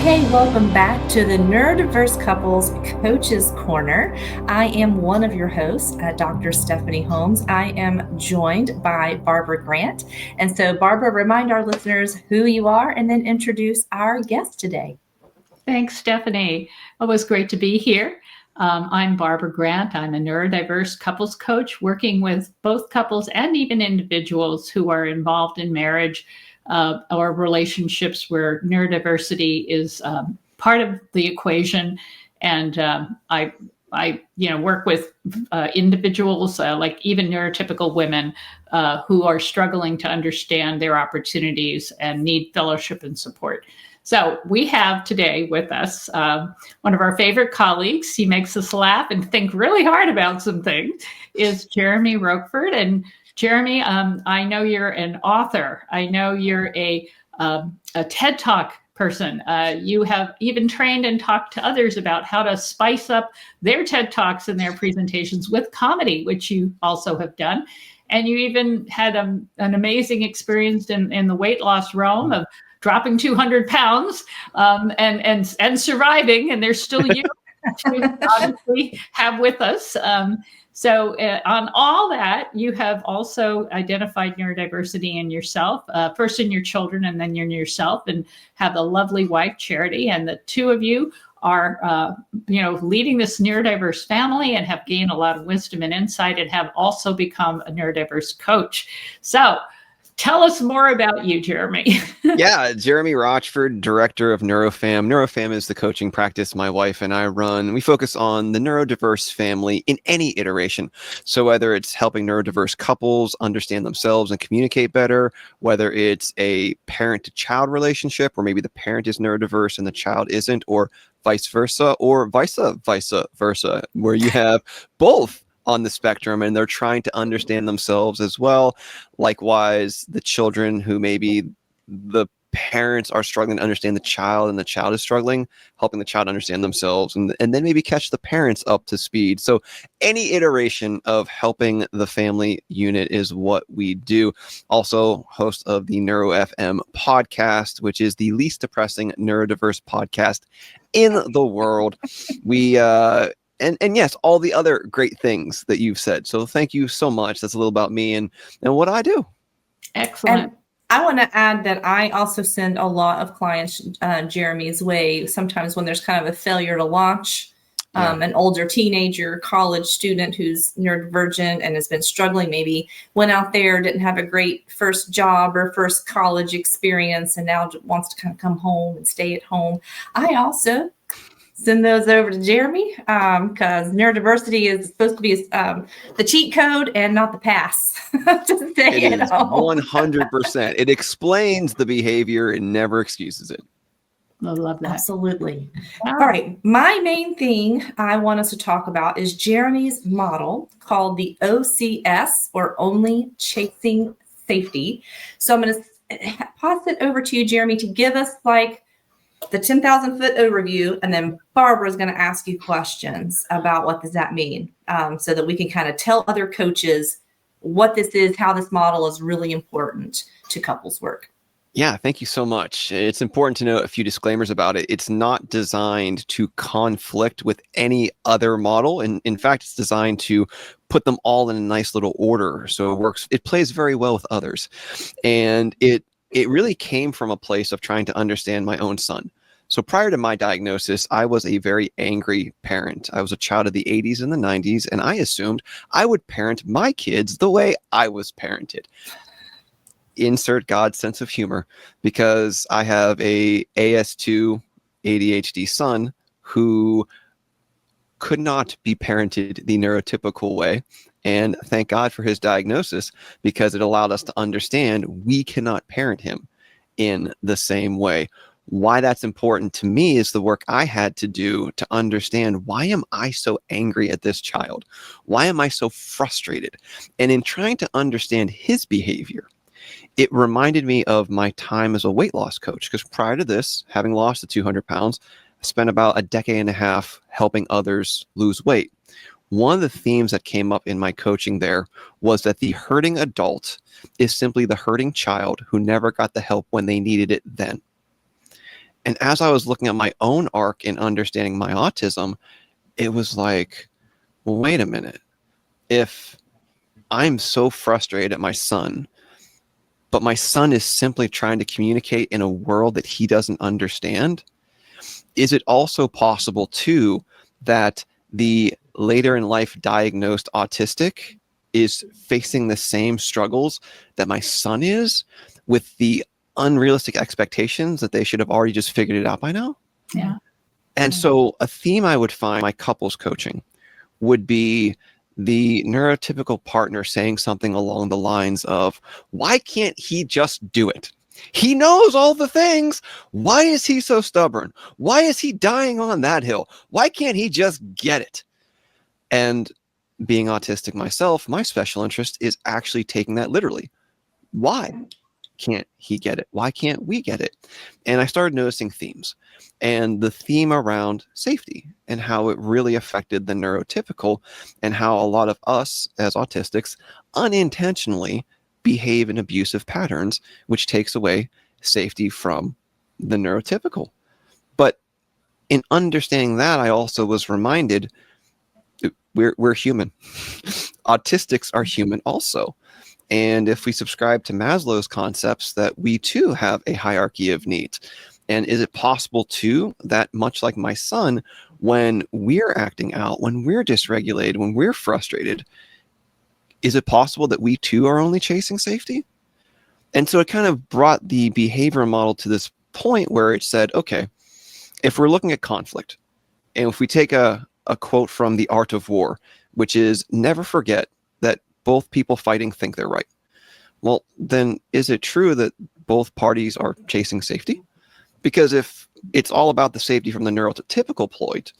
Hey, welcome back to the NeuroDiverse Couples Coaches Corner. I am one of your hosts, Dr. Stephanie Holmes. I am joined by Barbara Grant. And so, Barbara, remind our listeners who you are and then introduce our guest today. Thanks, Stephanie. It was great to be here. I'm Barbara Grant. I'm a neurodiverse couples coach working with both couples and even individuals who are involved in marriage or relationships where neurodiversity is part of the equation. And I work with individuals like even neurotypical women who are struggling to understand their opportunities and need fellowship and support. So we have today with us one of our favorite colleagues. He makes us laugh and think really hard about some things, is Jeremy Rochford. And Jeremy, I know you're an author. I know you're a TED Talk person. You have even trained and talked to others about how to spice up their TED Talks and their presentations with comedy, which you also have done. And you even had an amazing experience in the weight loss realm of dropping 200 pounds and surviving. And there's still you to obviously have with us. So on all that, you have also identified neurodiversity in yourself, first in your children and then in yourself, and have a lovely wife, Charity. And the two of you are, leading this neurodiverse family and have gained a lot of wisdom and insight and have also become a neurodiverse coach. So tell us more about you, Jeremy. Yeah, Jeremy Rochford, director of NeuroFam. NeuroFam is the coaching practice my wife and I run. We focus on the neurodiverse family in any iteration. So whether it's helping neurodiverse couples understand themselves and communicate better, whether it's a parent-to-child relationship where maybe the parent is neurodiverse and the child isn't, or vice versa, where you have both on the spectrum and they're trying to understand themselves as well. Likewise, the children who maybe the parents are struggling to understand the child and the child is struggling, helping the child understand themselves and then maybe catch the parents up to speed. So any iteration of helping the family unit is what we do. Also host of the NeuroFM podcast, which is the least depressing neurodiverse podcast in the world. We And yes, all the other great things that you've said. So thank you so much. That's a little about me and what I do. Excellent. And I want to add that I also send a lot of clients Jeremy's way. Sometimes when there's kind of a failure to launch, an older teenager, college student who's neurodivergent and has been struggling, maybe went out there, didn't have a great first job or first college experience, and now wants to kind of come home and stay at home. I also send those over to Jeremy because neurodiversity is supposed to be the cheat code and not the pass to stay It at is home. 100%. It explains the behavior and never excuses it. I love that. Absolutely. All right. My main thing I want us to talk about is Jeremy's model called the OCS, or Only Chasing Safety. So I'm going to pass it over to you, Jeremy, to give us like the 10,000 foot overview, and then Barbara is going to ask you questions about what does that mean, so that we can kind of tell other coaches what this is, how this model is really important to couples work. Yeah, thank you so much. It's important to note a few disclaimers about it. It's not designed to conflict with any other model. And in fact, it's designed to put them all in a nice little order. So it works. It plays very well with others. And it really came from a place of trying to understand my own son. So prior to my diagnosis, I was a very angry parent. I was a child of the 80s and the 90s, and I assumed I would parent my kids the way I was parented. Insert God's sense of humor, because I have a AS2 ADHD son who could not be parented the neurotypical way. And thank God for his diagnosis, because it allowed us to understand we cannot parent him in the same way. Why that's important to me is the work I had to do to understand, why am I so angry at this child? Why am I so frustrated? And in trying to understand his behavior, it reminded me of my time as a weight loss coach, because prior to this, having lost the 200 pounds, I spent about a decade and a half helping others lose weight. One of the themes that came up in my coaching there was that the hurting adult is simply the hurting child who never got the help when they needed it then. And as I was looking at my own arc and understanding my autism, it was like, well, wait a minute. If I'm so frustrated at my son, but my son is simply trying to communicate in a world that he doesn't understand, is it also possible too that the later in life diagnosed autistic is facing the same struggles that my son is, with the unrealistic expectations that they should have already just figured it out by now? Yeah. And so a theme I would find in my couples coaching would be the neurotypical partner saying something along the lines of, why can't he just do it? He knows all the things. Why is he so stubborn? Why is he dying on that hill? Why can't he just get it? And being autistic myself, my special interest is actually taking that literally. Why can't he get it? Why can't we get it? And I started noticing themes, and the theme around safety and how it really affected the neurotypical, and how a lot of us as autistics unintentionally behave in abusive patterns, which takes away safety from the neurotypical. But in understanding that, I also was reminded we're human. Autistics are human also. And if we subscribe to Maslow's concepts, that we too have a hierarchy of needs. And is it possible too that, much like my son, when we're acting out, when we're dysregulated, when we're frustrated, is it possible that we too are only chasing safety? And so it kind of brought the behavioral model to this point where it said, okay, if we're looking at conflict, and if we take a quote from The Art of War, which is, never forget that both people fighting think they're right. Well, then is it true that both parties are chasing safety? Because if it's all about the safety from the neurotypical point,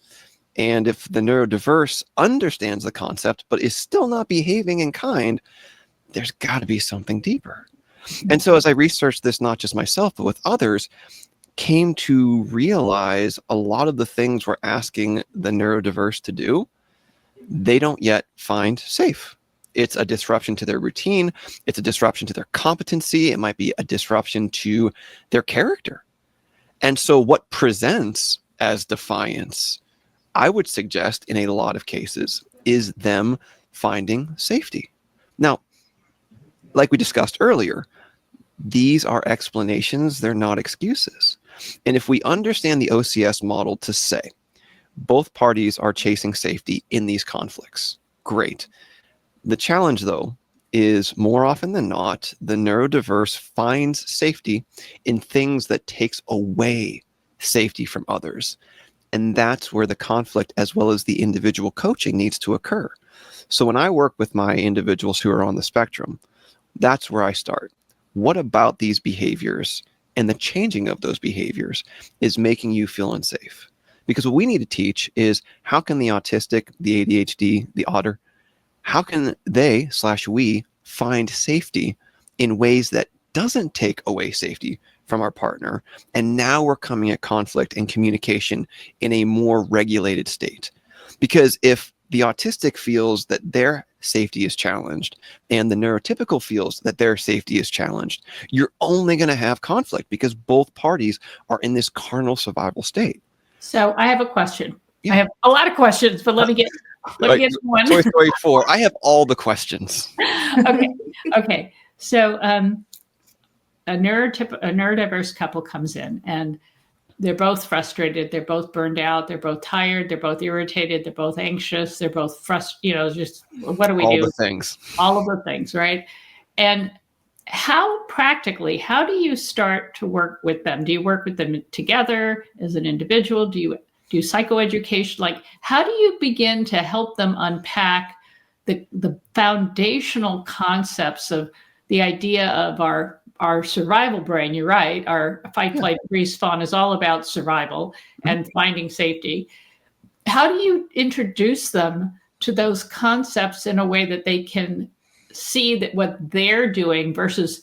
and if the neurodiverse understands the concept but is still not behaving in kind, there's got to be something deeper. And so as I researched this, not just myself, but with others, came to realize a lot of the things we're asking the neurodiverse to do, they don't yet find safe. It's a disruption to their routine. It's a disruption to their competency. It might be a disruption to their character. And so what presents as defiance, I would suggest in a lot of cases, is them finding safety. Now, like we discussed earlier, these are explanations, they're not excuses. And if we understand the OCS model to say both parties are chasing safety in these conflicts, great. The challenge, though, is more often than not, the neurodiverse finds safety in things that takes away safety from others. And that's where the conflict, as well as the individual coaching, needs to occur. So when I work with my individuals who are on the spectrum, that's where I start. What about these behaviors and the changing of those behaviors is making you feel unsafe? Because what we need to teach is, how can the autistic, the ADHD, the otter, how can they/we find safety in ways that doesn't take away safety from our partner? And now we're coming at conflict and communication in a more regulated state. Because if the autistic feels that their safety is challenged and the neurotypical feels that their safety is challenged, you're only going to have conflict because both parties are in this carnal survival state. So I have a question. Yeah. I have a lot of questions, but let me get one. Toy Story 4. I have all the questions. Okay. So a neurodiverse couple comes in, and they're both frustrated. They're both burned out. They're both tired. They're both irritated. They're both anxious. They're both frustrated. Just what do we do? All the things. All of the things, right? And how do you start to work with them? Do you work with them together as an individual? Do you do psychoeducation? Like, how do you begin to help them unpack the foundational concepts of the idea of our survival brain? You're right. Our fight, flight, freeze, fawn is all about survival and finding safety. How do you introduce them to those concepts in a way that they can see that what they're doing versus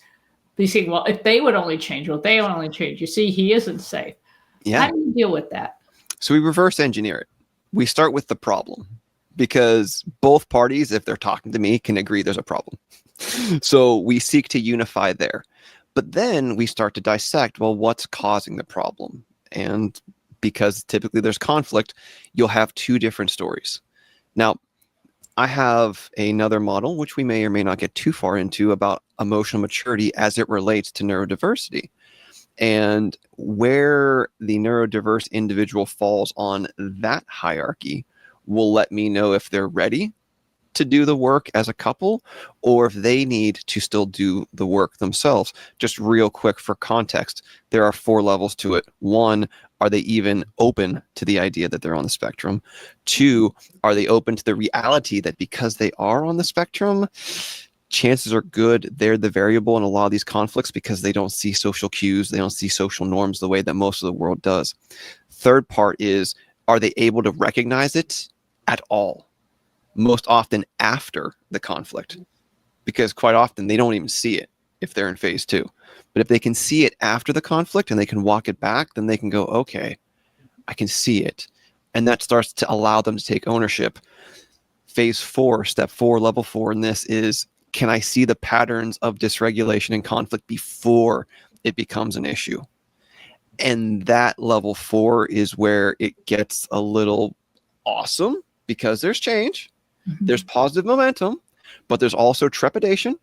they say, well, if they would only change, you see, he isn't safe. Yeah. How do you deal with that? So we reverse engineer it. We start with the problem, because both parties, if they're talking to me, can agree there's a problem. So we seek to unify there. But then we start to dissect, well, what's causing the problem? And because typically there's conflict, you'll have two different stories. Now, I have another model, which we may or may not get too far into, about emotional maturity as it relates to neurodiversity. And where the neurodiverse individual falls on that hierarchy will let me know if they're ready to do the work as a couple or if they need to still do the work themselves. Just real quick for context, there are 4 levels to it. 1, are they even open to the idea that they're on the spectrum? 2, are they open to the reality that because they are on the spectrum, chances are good they're the variable in a lot of these conflicts because they don't see social cues, they don't see social norms the way that most of the world does. Third part is, are they able to recognize it at all? Most often after the conflict, because quite often they don't even see it if they're in phase 2. But if they can see it after the conflict and they can walk it back, then they can go, okay, I can see it. And that starts to allow them to take ownership. Phase 4, step 4, level 4 in this is, can I see the patterns of dysregulation and conflict before it becomes an issue? And that level 4 is where it gets a little awesome because there's change, there's positive momentum, but there's also trepidation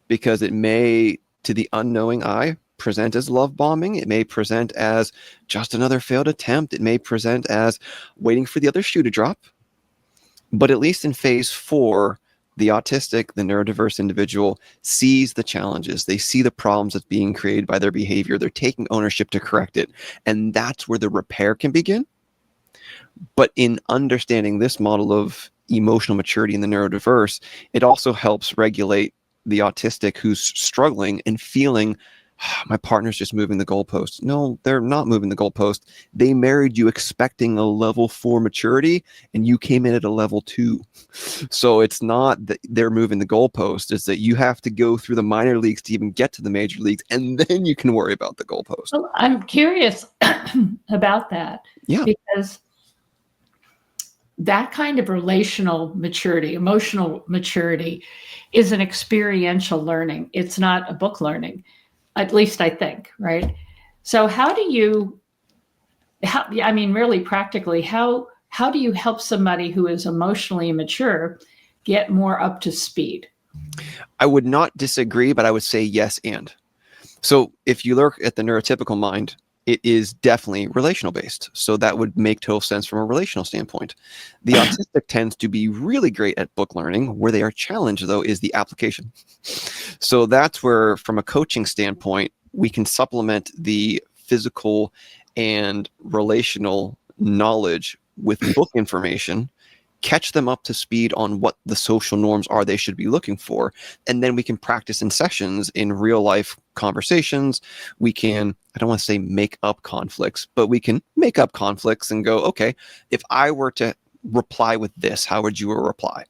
because it may, to the unknowing eye, present as love bombing. It may present as just another failed attempt. It may present as waiting for the other shoe to drop. But at least in phase 4, the autistic, the neurodiverse individual sees the challenges. They see the problems that's being created by their behavior. They're taking ownership to correct it. And that's where the repair can begin. But in understanding this model of emotional maturity in the neurodiverse, it also helps regulate the autistic who's struggling and feeling, my partner's just moving the goalpost. No, they're not moving the goalpost. They married you expecting a level 4 maturity, and you came in at a level 2. So it's not that they're moving the goalpost. It's that you have to go through the minor leagues to even get to the major leagues, and then you can worry about the goalpost. Well, I'm curious about that. Yeah. Because that kind of relational maturity, emotional maturity, is an experiential learning. It's not a book learning, at least I think, right? So how do you, really practically, how do you help somebody who is emotionally immature get more up to speed? I would not disagree, but I would say yes and. So if you look at the neurotypical mind, it is definitely relational based. So that would make total sense from a relational standpoint. The autistic tends to be really great at book learning. Where they are challenged, though, is the application. So that's where, from a coaching standpoint, we can supplement the physical and relational knowledge with book information, catch them up to speed on what the social norms are they should be looking for. And then we can practice in sessions in real life conversations. We can, I don't want to say make up conflicts, but we can make up conflicts and go, okay, if I were to reply with this, how would you reply?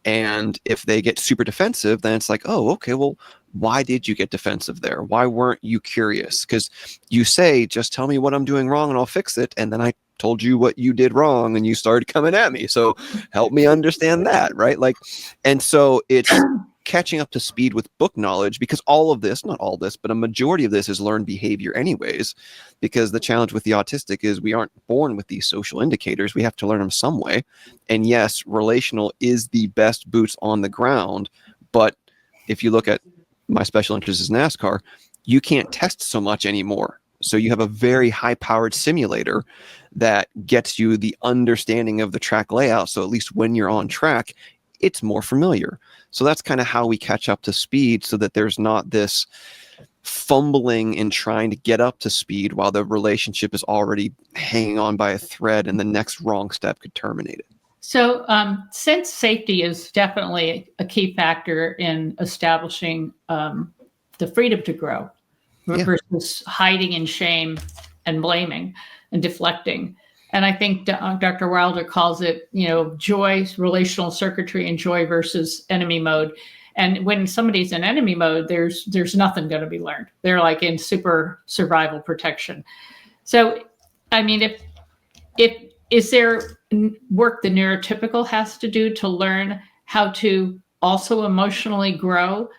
And if they get super defensive, then it's like, oh, okay, well, why did you get defensive there? Why weren't you curious? Because you say, just tell me what I'm doing wrong and I'll fix it. And then I told you what you did wrong and you started coming at me. So help me understand that, right? Like, and so it's catching up to speed with book knowledge, because all of this, not all this, but a majority of this is learned behavior anyways, because the challenge with the autistic is we aren't born with these social indicators. We have to learn them some way. And yes, relational is the best boots on the ground. But if you look at my special interest is NASCAR, you can't test so much anymore. So you have a very high-powered simulator that gets you the understanding of the track layout. So at least when you're on track, it's more familiar. So that's kind of how we catch up to speed, so that there's not this fumbling in trying to get up to speed while the relationship is already hanging on by a thread and the next wrong step could terminate it. So since safety is definitely a key factor in establishing the freedom to grow, versus hiding in shame and blaming and deflecting. And I think Dr. Wilder calls it, joy, relational circuitry, and joy versus enemy mode. And when somebody's in enemy mode, there's nothing going to be learned. They're like in super survival protection. So, I mean, if is there work the neurotypical has to do to learn how to also emotionally grow,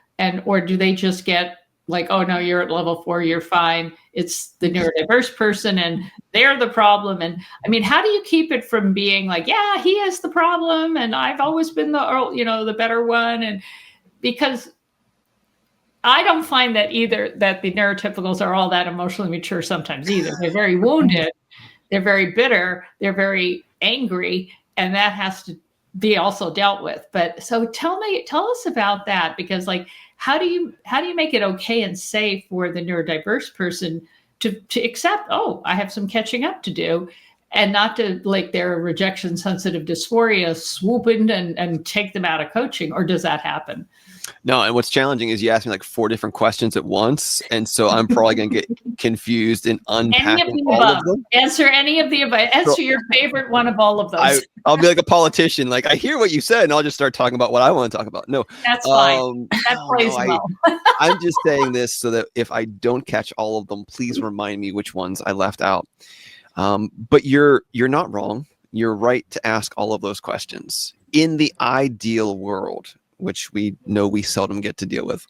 or do they just get like, oh no, you're at level 4, you're fine. It's the neurodiverse person and they're the problem. And I mean, how do you keep it from being like, yeah, he is the problem and I've always been the better one? And because I don't find that either, that the neurotypicals are all that emotionally mature sometimes either. They're very wounded, they're very bitter, they're very angry, and that has to be also dealt with. But so tell us about that, because like, how do you make it okay and safe for the neurodiverse person to accept, oh, I have some catching up to do, and not to like their rejection sensitive dysphoria swoop in and take them out of coaching? Or does that happen? No, and what's challenging is you ask me like 4 different questions at once, and so I'm probably going to get confused in unpacking all of them. Answer any of the above. Answer your favorite one of all of those. I'll be like a politician. Like, I hear what you said, and I'll just start talking about what I want to talk about. No, that's fine. That plays well. I'm just saying this so that if I don't catch all of them, please remind me which ones I left out. But you're not wrong. You're right to ask all of those questions. In the ideal world, which we know we seldom get to deal with.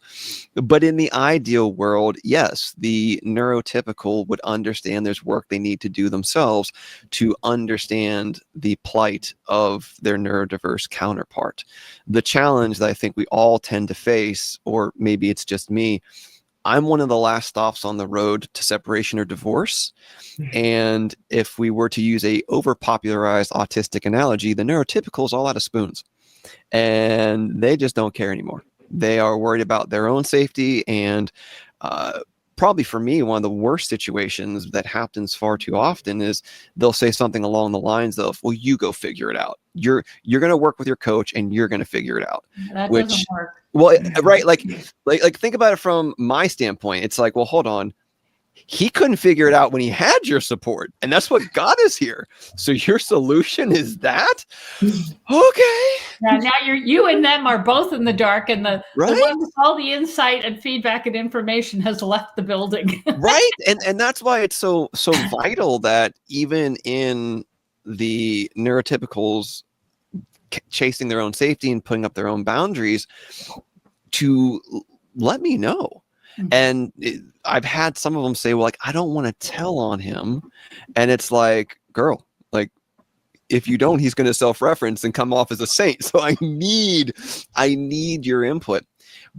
But in the ideal world, yes, the neurotypical would understand there's work they need to do themselves to understand the plight of their neurodiverse counterpart. The challenge that I think we all tend to face, or maybe it's just me, I'm one of the last stops on the road to separation or divorce. And if we were to use a overpopularized autistic analogy, the neurotypical is all out of spoons. And they just don't care anymore. They are worried about their own safety. And probably for me, one of the worst situations that happens far too often is they'll say something along the lines of, well, you go figure it out. You're going to work with your coach and you're going to figure it out. That doesn't work. Well, right. Like think about it from my standpoint. It's like, well, hold on. He couldn't figure it out when he had your support, and that's what got us here. So your solution is that? Okay. Now you and them are both in the dark, and the right? the one with all the insight and feedback and information has left the building. Right. And that's why it's so vital that even in the neurotypicals chasing their own safety and putting up their own boundaries, to let me know. And I've had some of them say, well, like, I don't want to tell on him. And it's like, girl, like, if you don't, he's going to self-reference and come off as a saint. So I need your input.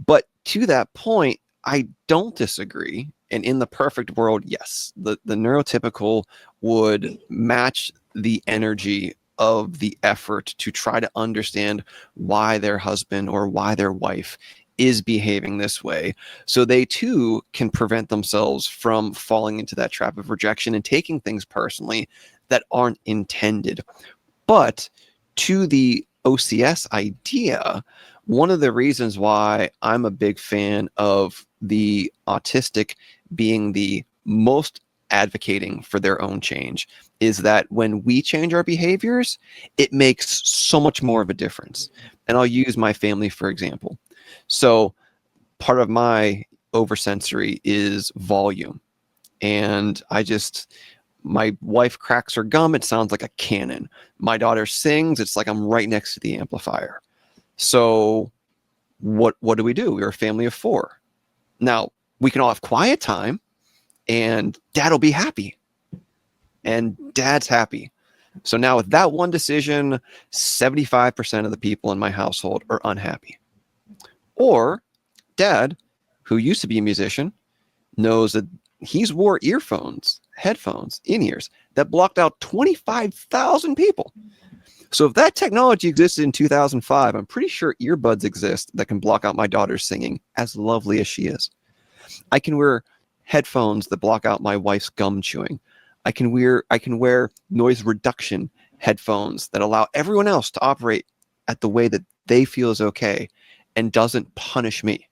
But to that point, I don't disagree. And in the perfect world, yes, the neurotypical would match the energy of the effort to try to understand why their husband or why their wife is behaving this way, so they too can prevent themselves from falling into that trap of rejection and taking things personally that aren't intended. But to the OCS idea, one of the reasons why I'm a big fan of the autistic being the most advocating for their own change is that when we change our behaviors, it makes so much more of a difference. And I'll use my family, for example. So part of my oversensory is volume. And my wife cracks her gum, it sounds like a cannon. My daughter sings, it's like I'm right next to the amplifier. So what do? We're a family of 4. Now, we can all have quiet time and dad will be happy. And dad's happy. So now with that one decision, 75% of the people in my household are unhappy. Or dad, who used to be a musician, knows that he's wore headphones, in-ears that blocked out 25,000 people. So if that technology existed in 2005, I'm pretty sure earbuds exist that can block out my daughter's singing, as lovely as she is. I can wear headphones that block out my wife's gum chewing. I can wear noise reduction headphones that allow everyone else to operate at the way that they feel is okay and doesn't punish me.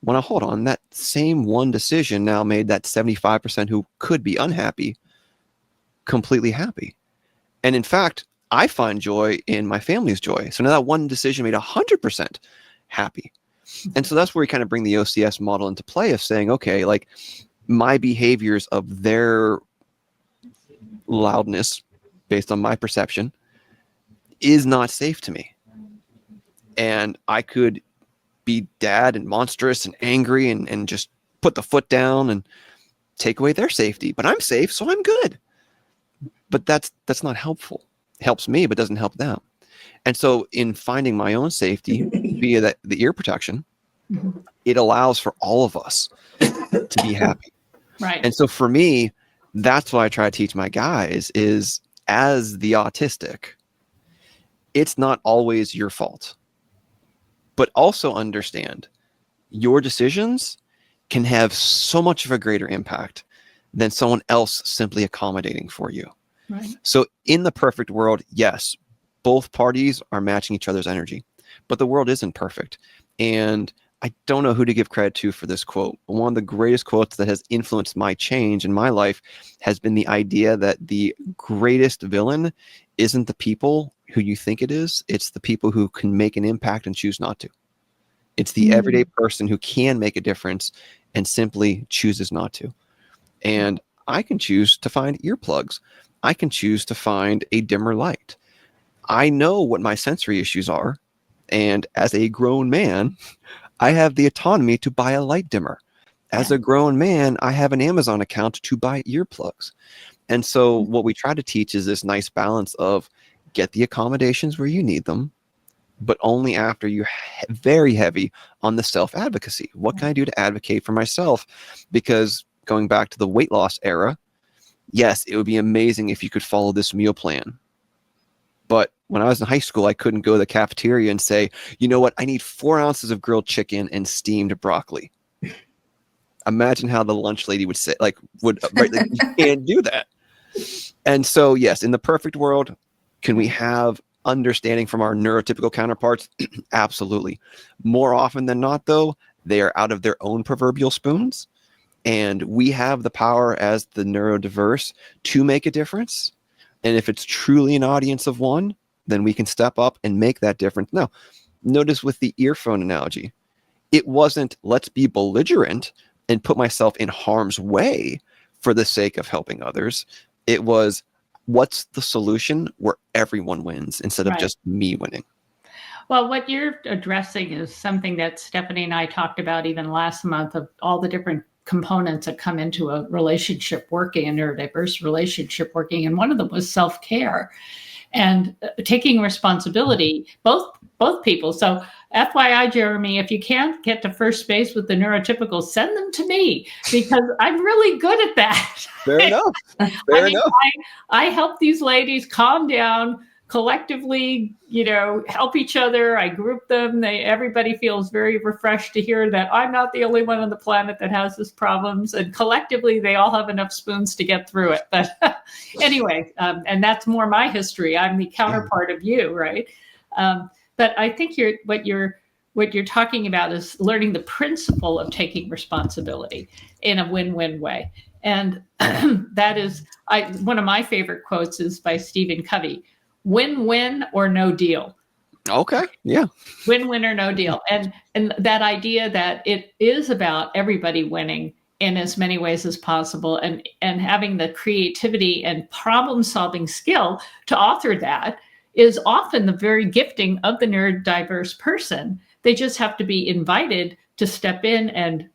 When I hold on, that same one decision now made that 75% who could be unhappy completely happy. And in fact, I find joy in my family's joy. So now that one decision made 100% happy. And so that's where we kind of bring the OCS model into play of saying, okay, like my behaviors of their loudness based on my perception is not safe to me. And I could be dad and monstrous and angry and just put the foot down and take away their safety, but I'm safe, so I'm good. But that's not helpful. It helps me, but doesn't help them. And so in finding my own safety via the ear protection, it allows for all of us to be happy. Right. And so for me, that's what I try to teach my guys is, as the autistic, it's not always your fault, but also understand your decisions can have so much of a greater impact than someone else simply accommodating for you. Right. So in the perfect world, yes, both parties are matching each other's energy, but the world isn't perfect. And I don't know who to give credit to for this quote, but one of the greatest quotes that has influenced my change in my life has been the idea that the greatest villain isn't the people who you think it is. It's the people who can make an impact and choose not to. It's the everyday person who can make a difference and simply chooses not to. And I can choose to find earplugs. I can choose to find a dimmer light. I know what my sensory issues are. And as a grown man, I have the autonomy to buy a light dimmer. As a grown man, I have an Amazon account to buy earplugs. And so what we try to teach is this nice balance of get the accommodations where you need them, but only after you're very heavy on the self-advocacy. What can I do to advocate for myself? Because going back to the weight loss era, yes, it would be amazing if you could follow this meal plan. But when I was in high school, I couldn't go to the cafeteria and say, you know what, I need 4 ounces of grilled chicken and steamed broccoli. Imagine how the lunch lady would say, right, you can't do that. And so, yes, in the perfect world, can we have understanding from our neurotypical counterparts? Absolutely. More often than not, though, they are out of their own proverbial spoons. And we have the power as the NeuroDiverse to make a difference. And if it's truly an audience of one, then we can step up and make that difference. Now, notice with the earphone analogy, it wasn't let's be belligerent and put myself in harm's way for the sake of helping others. It was what's the solution where everyone wins instead of just me winning. Well, what you're addressing is something that Stephanie and I talked about even last month, of all the different components that come into a relationship working, a neurodiverse relationship working. And one of them was self-care and taking responsibility, both people. So FYI, Jeremy, if you can't get to first base with the neurotypical, send them to me because I'm really good at that. Fair enough. Fair enough. I help these ladies calm down, collectively, help each other. I group them. Everybody feels very refreshed to hear that I'm not the only one on the planet that has this problems. And collectively, they all have enough spoons to get through it. But anyway, and that's more my history. I'm the counterpart of you, right? But I think what you're talking about is learning the principle of taking responsibility in a win-win way. And that is one of my favorite quotes is by Stephen Covey. Win-win or no deal. Okay. Yeah. Win-win or no deal. And that idea that it is about everybody winning in as many ways as possible and having the creativity and problem-solving skill to author that is often the very gifting of the neurodiverse person. They just have to be invited to step in and,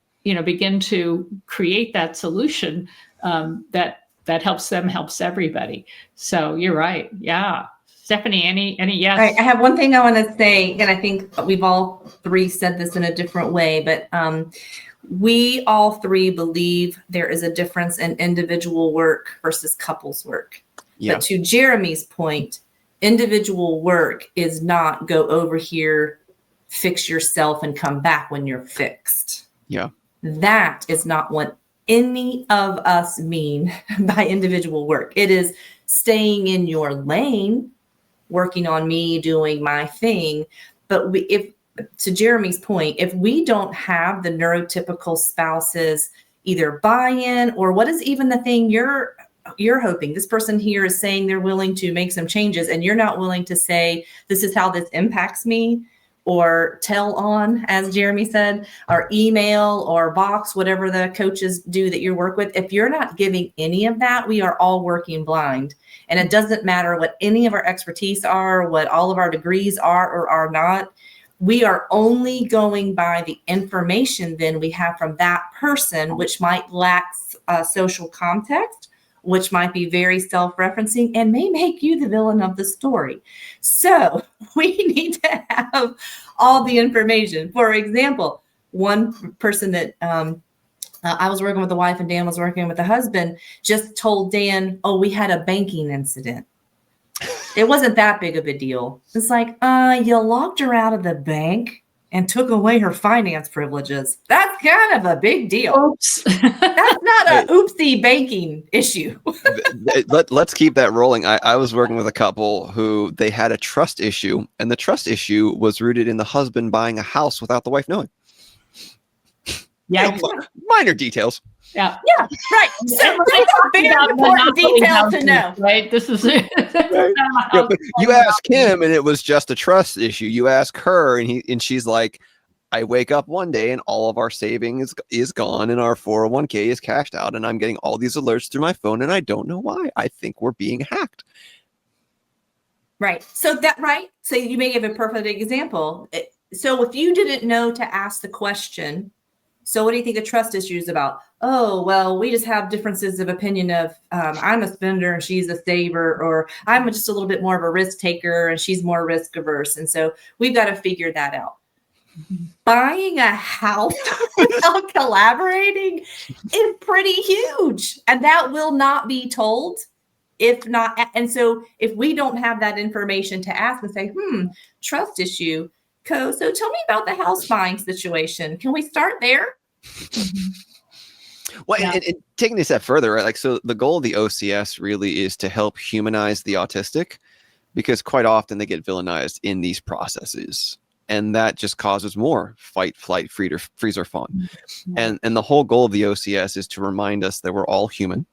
begin to create that solution that helps them, helps everybody. So you're right. Yeah. Stephanie, any yes? I have one thing I want to say, and I think we've all three said this in a different way, but we all three believe there is a difference in individual work versus couples work. Yeah. But to Jeremy's point, individual work is not go over here, fix yourself, and come back when you're fixed. Yeah. That is not what any of us mean by individual work. It is staying in your lane, working on me, doing my thing. But to Jeremy's point, if we don't have the neurotypical spouses either buy-in or what is even the thing you're hoping, this person here is saying they're willing to make some changes and you're not willing to say, this is how this impacts me, or tell on, as Jeremy said, or email or box, whatever the coaches do that you work with. If you're not giving any of that, we are all working blind. And it doesn't matter what any of our expertise are, what all of our degrees are or are not. we are only going by the information then we have from that person, which might lack social context, which might be very self-referencing and may make you the villain of the story. So we need to have all the information. For example, one person that I was working with the wife and Dan was working with the husband just told Dan, oh, we had a banking incident. It wasn't that big of a deal. It's like, you locked her out of the bank and took away her finance privileges. That's kind of a big deal. Oops. That's not a oopsie banking issue. Let's keep that rolling. I was working with a couple who they had a trust issue, and the trust issue was rooted in the husband buying a house without the wife knowing. Yeah. Minor details. Yeah. Yeah, right. So that's a very important detail to know. Right. This is Right. Yeah, but you ask him and it was just a trust issue. You ask her and she's like, I wake up one day and all of our savings is gone and our 401k is cashed out and I'm getting all these alerts through my phone and I don't know why. I think we're being hacked. Right. So So you may give a perfect example. So if you didn't know to ask the question, so what do you think the trust issue is about? Oh, well, we just have differences of opinion of I'm a spender and she's a saver, or I'm just a little bit more of a risk taker and she's more risk averse. And so we've got to figure that out. Buying a house without collaborating is pretty huge. And that will not be told if not. And so if we don't have that information to ask and say, trust issue. So tell me about the house buying situation. Can we start there? Well, and taking this a step further, right? Like, so the goal of the OCS really is to help humanize the autistic, because quite often they get villainized in these processes. And that just causes more fight, flight, freeze, or fawn. And the whole goal of the OCS is to remind us that we're all human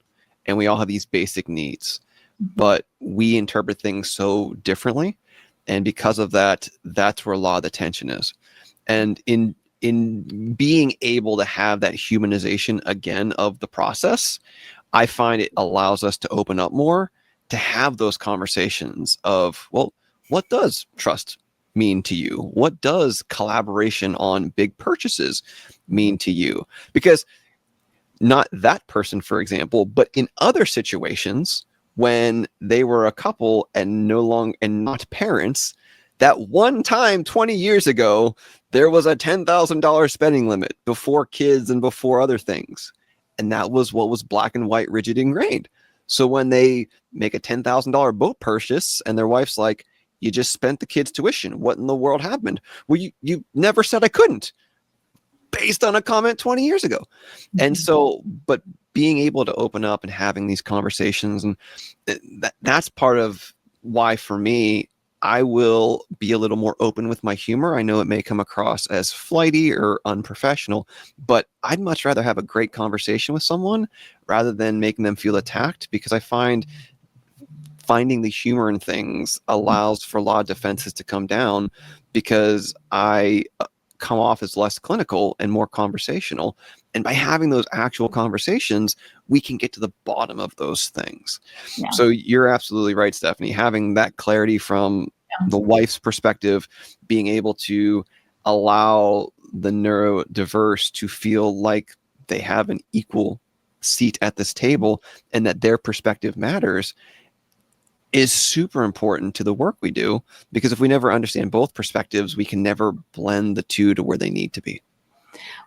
and we all have these basic needs, but we interpret things so differently. And because of that, that's where a lot of the tension is. And in being able to have that humanization again of the process, I find it allows us to open up more, to have those conversations of, well, what does trust mean to you? What does collaboration on big purchases mean to you? Because not that person, for example, but in other situations, when they were a couple and not parents, that one time 20 years ago, there was a $10,000 spending limit before kids and before other things. And that was what was black and white, rigid, ingrained. So when they make a $10,000 boat purchase and their wife's like, you just spent the kids' tuition. What in the world happened? Well, you never said I couldn't, based on a comment 20 years ago. And so, but being able to open up and having these conversations, and that's part of why, for me, I will be a little more open with my humor. I know it may come across as flighty or unprofessional, but I'd much rather have a great conversation with someone rather than making them feel attacked, because I find finding the humor in things allows for a lot of defenses to come down, because I come off as less clinical and more conversational. And by having those actual conversations, we can get to the bottom of those things. Yeah. So you're absolutely right, Stephanie. Having that clarity from the wife's perspective, being able to allow the NeuroDiverse to feel like they have an equal seat at this table and that their perspective matters, is super important to the work we do, because if we never understand both perspectives, we can never blend the two to where they need to be.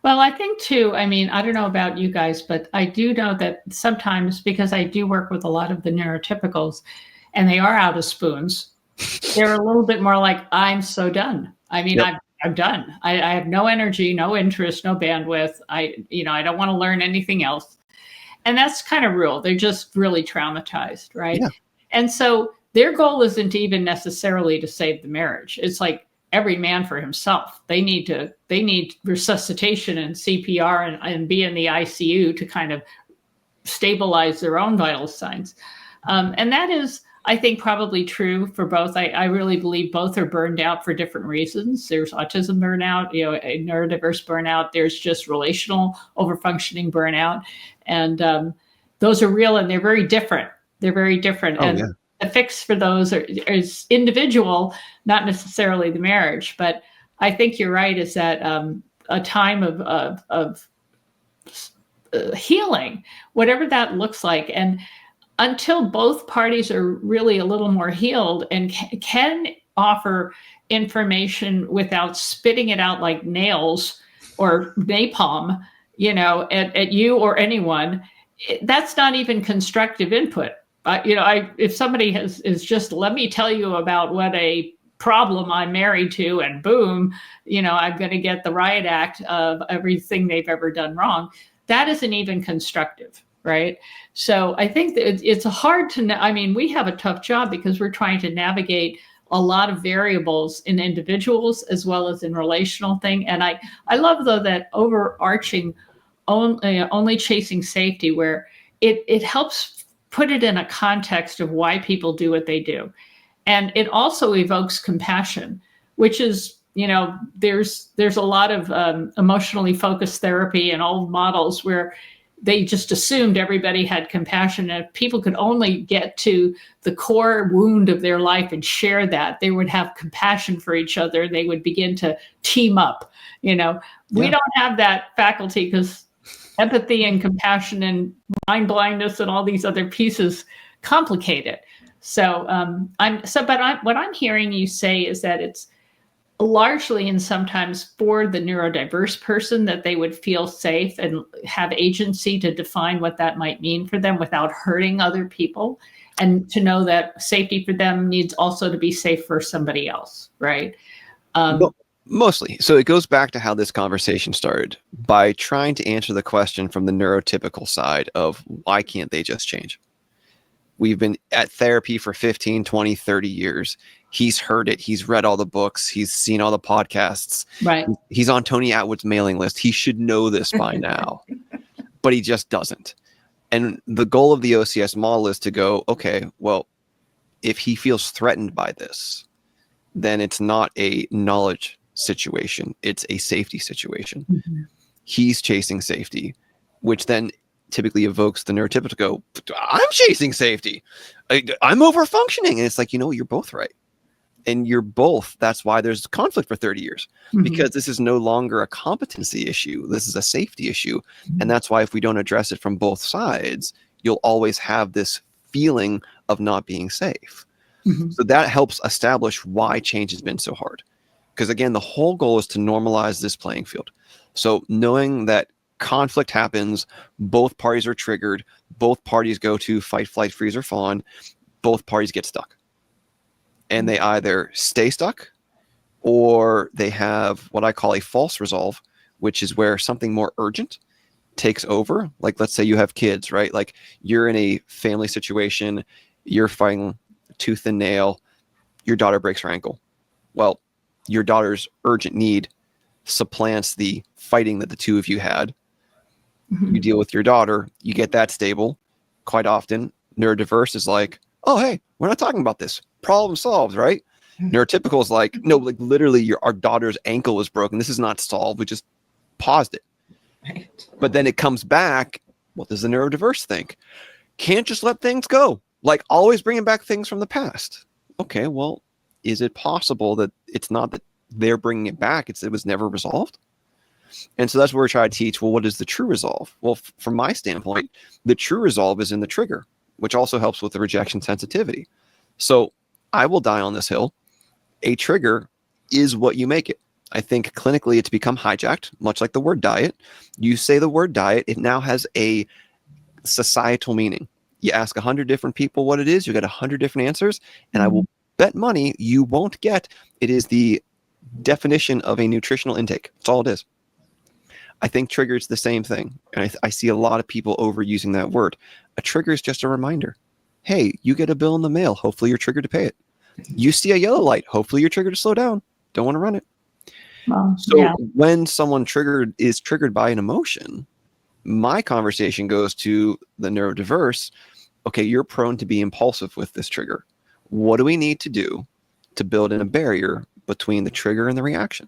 Well, I think too, I mean, I don't know about you guys, but I do know that sometimes, because I do work with a lot of the neurotypicals and they are out of spoons, they're a little bit more like, I'm so done. I mean, I'm done. I have no energy, no interest, no bandwidth. I don't want to learn anything else. And that's kind of real. They're just really traumatized, right? Yeah. And so their goal isn't even necessarily to save the marriage. It's like every man for himself. They need resuscitation and CPR and be in the ICU to kind of stabilize their own vital signs. And that is, I think, probably true for both. I really believe both are burned out for different reasons. There's autism burnout, a neurodiverse burnout. There's just relational overfunctioning burnout. And those are real, and they're very different. They're very different. And the fix for those is individual, not necessarily the marriage. But I think you're right, is that a time of healing, whatever that looks like. And until both parties are really a little more healed and can offer information without spitting it out like nails or napalm, at you or anyone, that's not even constructive input. If somebody is just, let me tell you about what a problem I'm married to, and boom, I'm going to get the riot act of everything they've ever done wrong. That isn't even constructive, right? So I think that it's hard to, we have a tough job because we're trying to navigate a lot of variables in individuals as well as in relational thing. And I love, though, that overarching only chasing safety, where it helps put it in a context of why people do what they do. And it also evokes compassion, which is, there's a lot of emotionally focused therapy and old models where they just assumed everybody had compassion. And if people could only get to the core wound of their life and share that, they would have compassion for each other. They would begin to team up. We don't have that faculty, because empathy and compassion and mind blindness and all these other pieces complicate it. So what I'm hearing you say is that it's largely, and sometimes for the neurodiverse person, that they would feel safe and have agency to define what that might mean for them without hurting other people, and to know that safety for them needs also to be safe for somebody else, right? Mostly. So it goes back to how this conversation started, by trying to answer the question from the neurotypical side of why can't they just change? We've been at therapy for 15, 20, 30 years. He's heard it. He's read all the books. He's seen all the podcasts. Right. He's on Tony Atwood's mailing list. He should know this by now, but he just doesn't. And the goal of the OCS model is to go, okay, well, if he feels threatened by this, then it's not a knowledge situation. It's a safety situation. Mm-hmm. He's chasing safety, which then typically evokes the neurotypical go, I'm chasing safety. I'm over functioning. And it's like, you're both right. And you're both, that's why there's conflict for 30 years, mm-hmm. because this is no longer a competency issue. This is a safety issue. Mm-hmm. And that's why if we don't address it from both sides, you'll always have this feeling of not being safe. Mm-hmm. So that helps establish why change has been so hard. Because again, the whole goal is to normalize this playing field. So knowing that conflict happens, both parties are triggered, both parties go to fight, flight, freeze, or fawn, both parties get stuck. And they either stay stuck, or they have what I call a false resolve, which is where something more urgent takes over. Like, let's say you have kids, right? Like, you're in a family situation, you're fighting tooth and nail, your daughter breaks her ankle. Well, your daughter's urgent need supplants the fighting that the two of you had. Mm-hmm. You deal with your daughter, you get that stable. Quite often, neurodiverse is like, oh, hey, we're not talking about this. Problem solved, right? Mm-hmm. Neurotypical is like, no, like literally our daughter's ankle is broken. This is not solved. We just paused it. Right. But then it comes back. What does the neurodiverse think? Can't just let things go. Like, always bringing back things from the past. Okay, well, is it possible that it's not that they're bringing it back, it was never resolved? And so that's where we're trying to teach, well, what is the true resolve? Well, from my standpoint, the true resolve is in the trigger, which also helps with the rejection sensitivity. So I will die on this hill. A trigger is what you make it. I think clinically it's become hijacked, much like the word diet. You say the word diet, it now has a societal meaning. You ask 100 different people what it is, you get 100 different answers, and I will bet money you won't get it is the definition of a nutritional intake. That's all it is. I think trigger is the same thing. And I see a lot of people overusing that word. A trigger is just a reminder. Hey, you get a bill in the mail. Hopefully you're triggered to pay it. You see a yellow light. Hopefully you're triggered to slow down. Don't want to run it. When someone is triggered by an emotion, my conversation goes to the neurodiverse. Okay, you're prone to be impulsive with this trigger. What do we need to do to build in a barrier between the trigger and the reaction?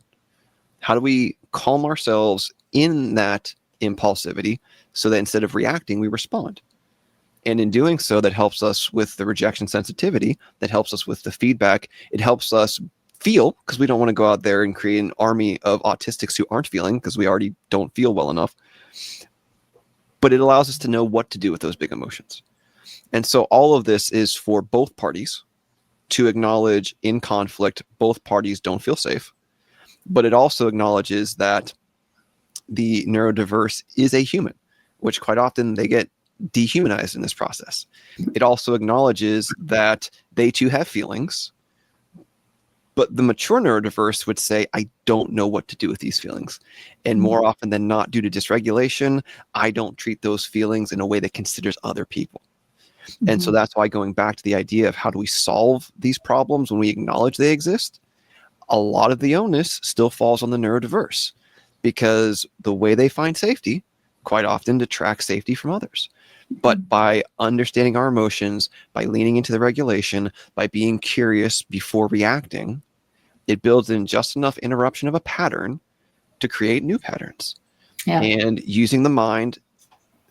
How do we calm ourselves in that impulsivity so that instead of reacting, we respond? And in doing so, that helps us with the rejection sensitivity, that helps us with the feedback. It helps us feel, because we don't want to go out there and create an army of autistics who aren't feeling, because we already don't feel well enough. But it allows us to know what to do with those big emotions. And so all of this is for both parties to acknowledge in conflict, both parties don't feel safe. But it also acknowledges that the neurodiverse is a human, which quite often they get dehumanized in this process. It also acknowledges that they too have feelings, but the mature neurodiverse would say, I don't know what to do with these feelings. And more often than not, due to dysregulation, I don't treat those feelings in a way that considers other people. And so that's why, going back to the idea of how do we solve these problems when we acknowledge they exist, a lot of the onus still falls on the neurodiverse, because the way they find safety quite often detracts safety from others. But by understanding our emotions, by leaning into the regulation, by being curious before reacting, it builds in just enough interruption of a pattern to create new patterns. Yeah. And using the mind,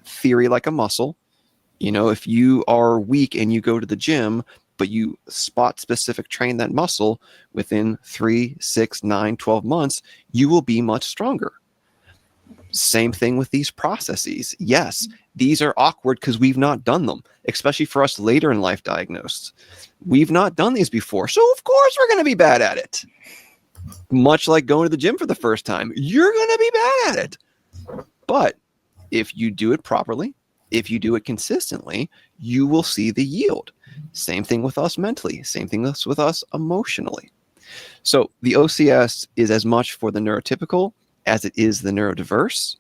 theory like a muscle, if you are weak and you go to the gym, but you spot specific train that muscle, within 3, 6, 9, 12 months, you will be much stronger. Same thing with these processes. Yes, these are awkward because we've not done them, especially for us later in life diagnosed. We've not done these before, so of course we're going to be bad at it. Much like going to the gym for the first time, you're going to be bad at it. But if you do it properly, if you do it consistently, you will see the yield. Same thing with us mentally. Same thing with us emotionally. So the OCS is as much for the neurotypical as it is the neurodiverse.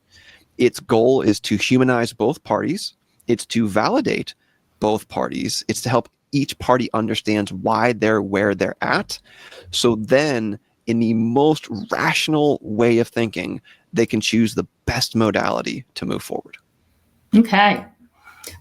Its goal is to humanize both parties. It's to validate both parties. It's to help each party understand why they're where they're at. So then, in the most rational way of thinking, they can choose the best modality to move forward. Okay.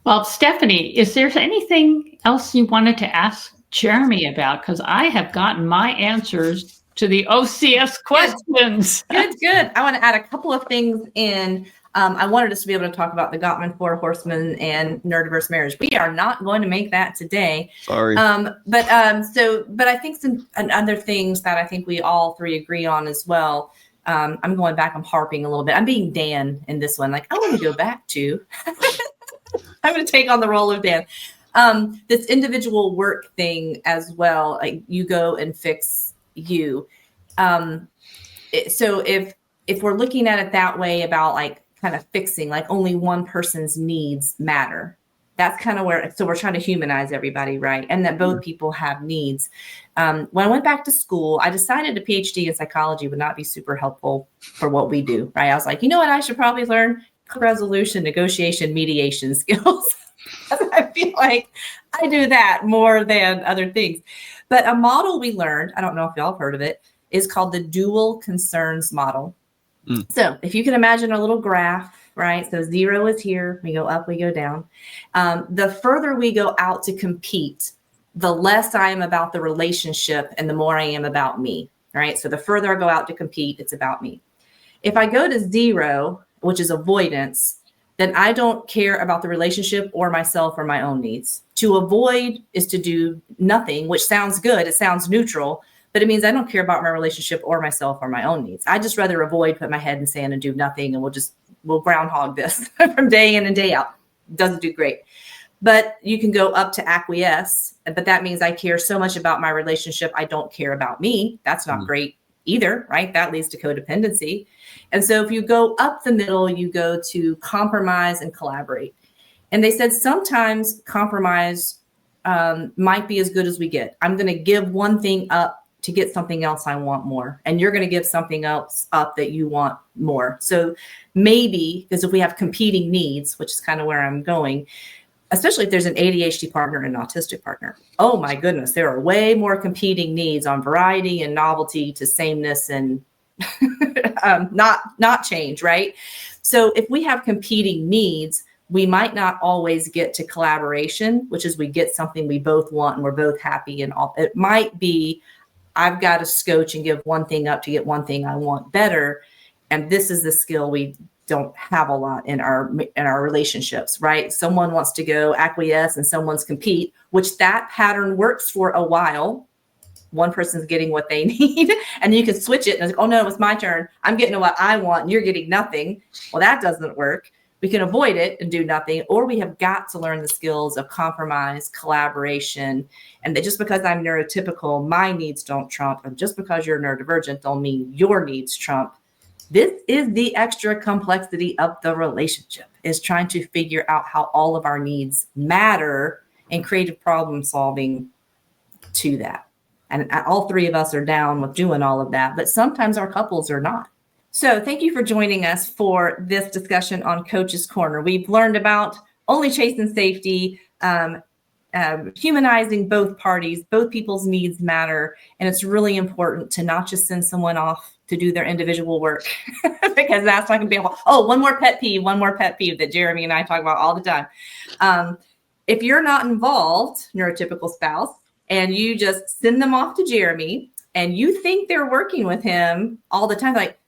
Well, Stephanie, is there anything else you wanted to ask Jeremy about? Because I have gotten my answers to the OCS questions. Good. I want to add a couple of things in. I wanted us to be able to talk about the Gottman Four Horsemen and neurodiverse marriage. We are not going to make that today. Sorry. But I think some other things that I think we all three agree on as well. I'm going back. I'm harping a little bit. I'm being Dan in this one. Like, I want to go back to. I'm going to take on the role of Dan. This individual work thing as well. Like, you go and fix you. So if we're looking at it that way about like kind of fixing, like only one person's needs matter. That's kind of where, so we're trying to humanize everybody, right? And that both people have needs. When I went back to school, I decided a PhD in psychology would not be super helpful for what we do, right? I was like, you know what? I should probably learn resolution, negotiation, mediation skills. I feel like I do that more than other things. But a model we learned, I don't know if y'all have heard of it, is called the dual concerns model. So if you can imagine a little graph, right? So 0 is here, we go up, we go down. The further we go out to compete, the less I am about the relationship and the more I am about me, right? So the further I go out to compete, it's about me. If I go to 0, which is avoidance, then I don't care about the relationship or myself or my own needs. To avoid is to do nothing, which sounds good. It sounds neutral, but it means I don't care about my relationship or myself or my own needs. I just rather avoid, put my head in the sand and do nothing. And we'll groundhog this from day in and day out. Doesn't do great. But you can go up to acquiesce, but that means I care so much about my relationship, I don't care about me. That's not great either, right? That leads to codependency. And so if you go up the middle, you go to compromise and collaborate. And they said sometimes compromise might be as good as we get. I'm going to give one thing up to get something else I want more. And you're going to give something else up that you want more. So maybe, because if we have competing needs, which is kind of where I'm going, especially if there's an ADHD partner and an autistic partner, oh my goodness, there are way more competing needs on variety and novelty to sameness and not change, right? So if we have competing needs, we might not always get to collaboration, which is we get something we both want and we're both happy. And all it might be, I've got to scotch and give one thing up to get one thing I want better. And this is the skill we don't have a lot in our relationships, right? Someone wants to go acquiesce and someone's compete, which that pattern works for a while. one person's getting what they need, and you can switch it and it's like, oh no, it's my turn. I'm getting what I want and you're getting nothing. Well, that doesn't work. We can avoid it and do nothing, or we have got to learn the skills of compromise, collaboration, and that just because I'm neurotypical, my needs don't trump, and just because you're neurodivergent don't mean your needs trump. This is the extra complexity of the relationship, is trying to figure out how all of our needs matter and creative problem solving to that. And all three of us are down with doing all of that, but sometimes our couples are not. So thank you for joining us for this discussion on Coach's Corner. We've learned about only chasing safety, humanizing both parties, both people's needs matter. And it's really important to not just send someone off to do their individual work, because that's not going to be able, one more pet peeve that Jeremy and I talk about all the time. If you're not involved, neurotypical spouse, and you just send them off to Jeremy and you think they're working with him all the time, like,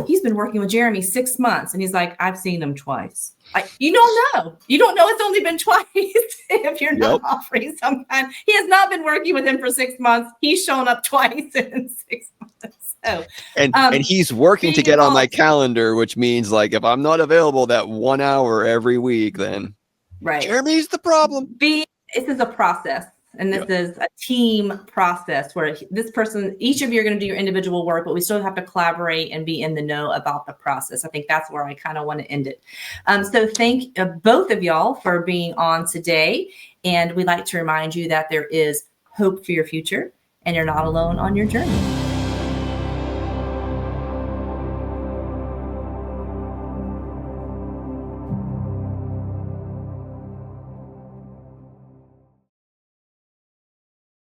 he's been working with Jeremy 6 months. And he's like, I've seen him twice. You don't know. You don't know it's only been twice if you're not offering some kind. He has not been working with him for 6 months. He's shown up twice in 6 months. So, and he's working to get on my calendar, which means like if I'm not available that 1 hour every week, then Jeremy's the problem. This is a process. And this is a team process where this person, each of you are going to do your individual work, but we still have to collaborate and be in the know about the process. I think that's where I kind of want to end it. So thank both of y'all for being on today. And we'd like to remind you that there is hope for your future and you're not alone on your journey.